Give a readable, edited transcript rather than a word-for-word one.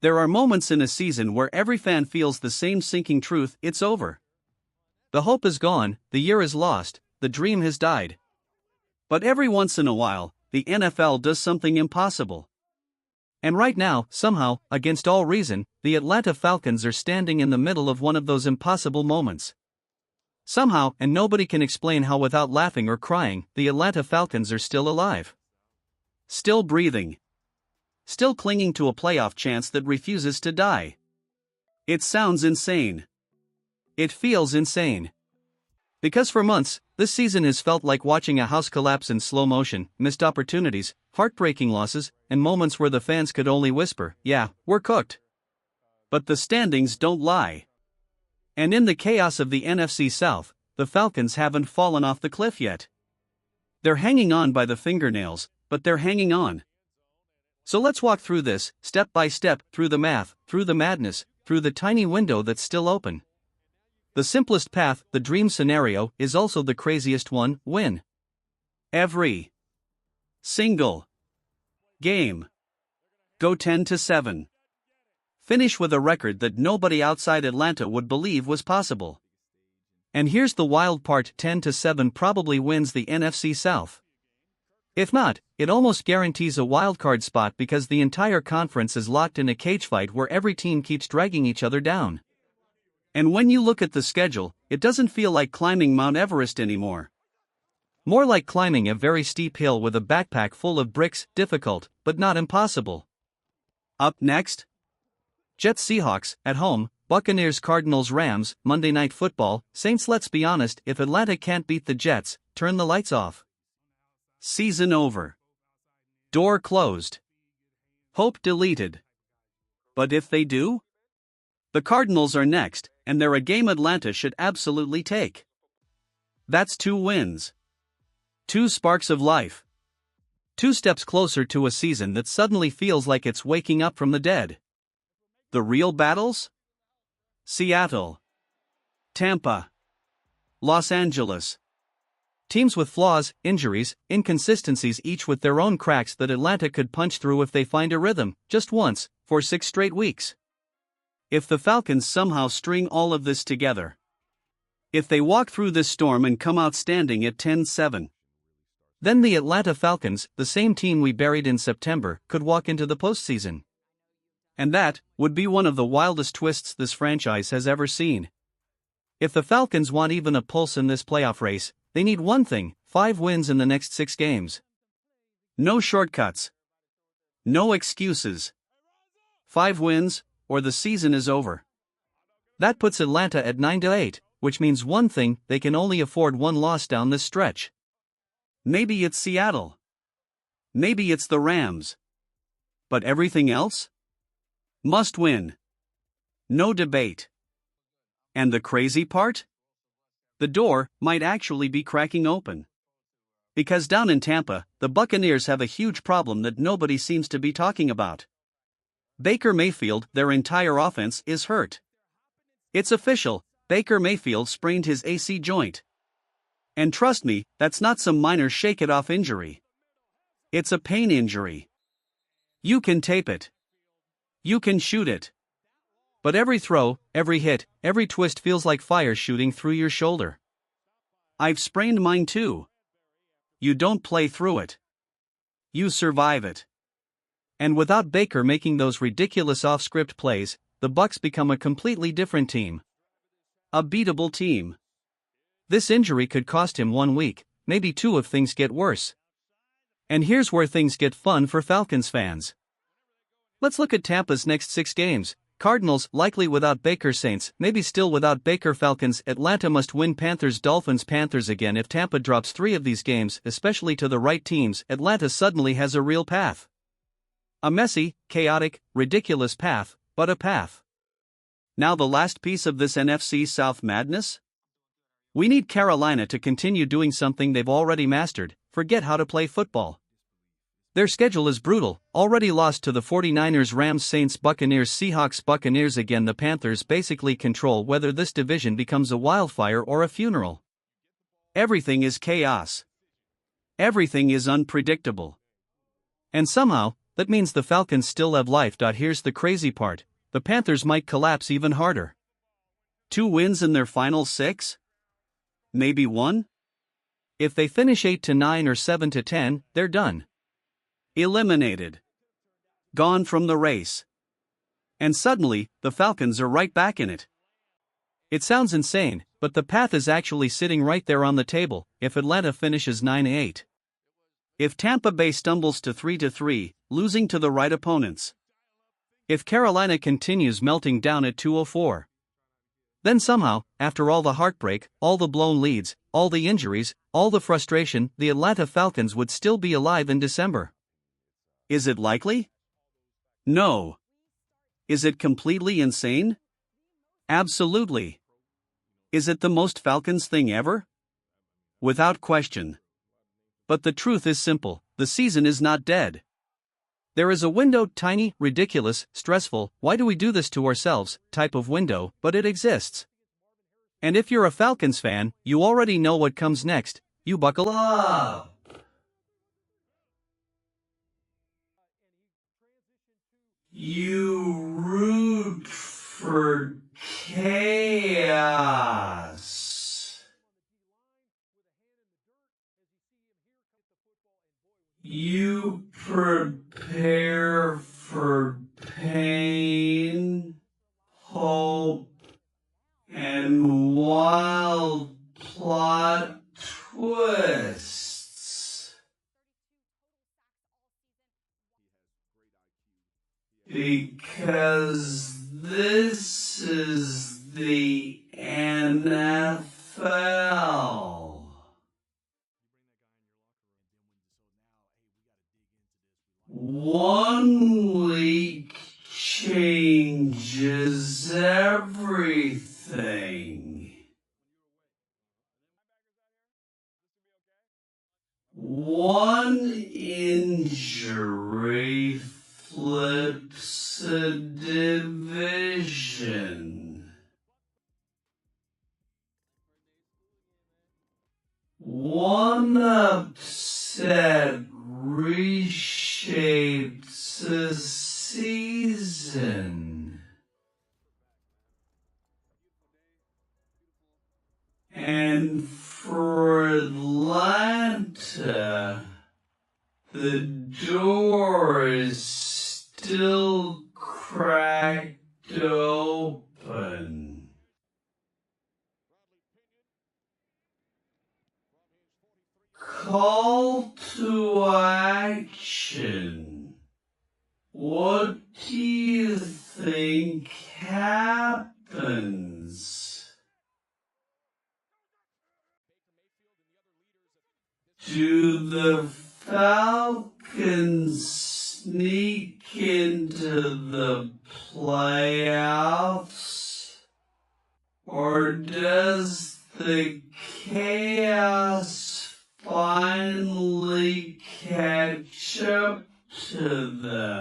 There are moments in a season where every fan feels the same sinking truth: it's over. The hope is gone, the year is lost, the dream has died. But every once in a while, the NFL does something impossible. And right now, somehow, against all reason, the Atlanta Falcons are standing in the middle of one of those impossible moments. Somehow, and nobody can explain how, without laughing or crying, the Atlanta Falcons are still alive. Still breathing. Still clinging to a playoff chance that refuses to die. It sounds insane. It feels insane. Because for months, this season has felt like watching a house collapse in slow motion: missed opportunities, heartbreaking losses, and moments where the fans could only whisper, "Yeah, we're cooked." But the standings don't lie. And in the chaos of the NFC South, the Falcons haven't fallen off the cliff yet. They're hanging on by the fingernails, but they're hanging on. So let's walk through this, step by step, through the math, through the madness, through the tiny window that's still open. The simplest path, the dream scenario, is also the craziest one: win every single game. Go 10-7. Finish with a record that nobody outside Atlanta would believe was possible. And here's the wild part: 10-7 probably wins the NFC South. If not, it almost guarantees a wildcard spot, because the entire conference is locked in a cage fight where every team keeps dragging each other down. And when you look at the schedule, it doesn't feel like climbing Mount Everest anymore. More like climbing a very steep hill with a backpack full of bricks: difficult, but not impossible. Up next: Jets Seahawks, at home; Buccaneers Cardinals Rams, Monday Night Football. Saints, let's be honest, if Atlanta can't beat the Jets, turn the lights off. Season over. Door closed. Hope deleted. But if they do? The Cardinals are next, and they're a game Atlanta should absolutely take. That's 2 wins. 2 sparks of life. 2 steps closer to a season that suddenly feels like it's waking up from the dead. The real battles? Seattle, Tampa, Los Angeles. Teams with flaws, injuries, inconsistencies, each with their own cracks that Atlanta could punch through if they find a rhythm, just once, for 6 straight weeks. If the Falcons somehow string all of this together, if they walk through this storm and come out standing at 10-7, then the Atlanta Falcons, the same team we buried in September, could walk into the postseason. And that would be one of the wildest twists this franchise has ever seen. If the Falcons want even a pulse in this playoff race, they need one thing: 5 wins in the next 6 games. No shortcuts. No excuses. 5 wins, or the season is over. That puts Atlanta at 9-8, which means one thing: they can only afford 1 loss down this stretch. Maybe it's Seattle. Maybe it's the Rams. But everything else? Must win. No debate. And the crazy part? The door might actually be cracking open. Because down in Tampa, the Buccaneers have a huge problem that nobody seems to be talking about. Baker Mayfield, their entire offense, is hurt. It's official: Baker Mayfield sprained his AC joint. And trust me, that's not some minor shake-it-off injury. It's a pain injury. You can tape it. You can shoot it. But every throw, every hit, every twist feels like fire shooting through your shoulder. I've sprained mine too. You don't play through it. You survive it. And without Baker making those ridiculous off-script plays, the Bucs become a completely different team. A beatable team. This injury could cost him 1 week, maybe 2 if things get worse. And here's where things get fun for Falcons fans. Let's look at Tampa's next 6 games. Cardinals, likely without Baker. Saints, maybe still without Baker. Falcons, Atlanta must win. Panthers, Dolphins. Panthers again. If Tampa drops 3 of these games, especially to the right teams, Atlanta suddenly has a real path. A messy, chaotic, ridiculous path, but a path. Now the last piece of this NFC South madness? We need Carolina to continue doing something they've already mastered: forget how to play football. Their schedule is brutal: already lost to the 49ers, Rams, Saints, Buccaneers, Seahawks. Buccaneers again. The Panthers basically control whether this division becomes a wildfire or a funeral. Everything is chaos. Everything is unpredictable. And somehow, that means the Falcons still have life. Here's the crazy part: the Panthers might collapse even harder. 2 wins in their final 6? Maybe 1? If they finish 8-9 or 7-10, they're done. Eliminated. Gone from the race. And suddenly, the Falcons are right back in it. It sounds insane, but the path is actually sitting right there on the table if Atlanta finishes 9-8. If Tampa Bay stumbles to 3-3, losing to the right opponents. If Carolina continues melting down at 2-4. Then somehow, after all the heartbreak, all the blown leads, all the injuries, all the frustration, the Atlanta Falcons would still be alive in December. Is it likely? No. Is it completely insane? Absolutely. Is it the most Falcons thing ever? Without question. But the truth is simple: the season is not dead. There is a window, tiny, ridiculous, stressful, why do we do this to ourselves type of window, but it exists. And if you're a Falcons fan, you already know what comes next. You buckle up. You root for chaos. You prepare for pain, hope, and wild plot twists. Because this is the NFL. One week changes everything. One injury flips a division. One upset reshapes a season. And for Atlanta, the door is still cracked open. Call to action. What do you think happens? Do the Falcons sneak into the playoffs? Or does the chaos finally catch up to them?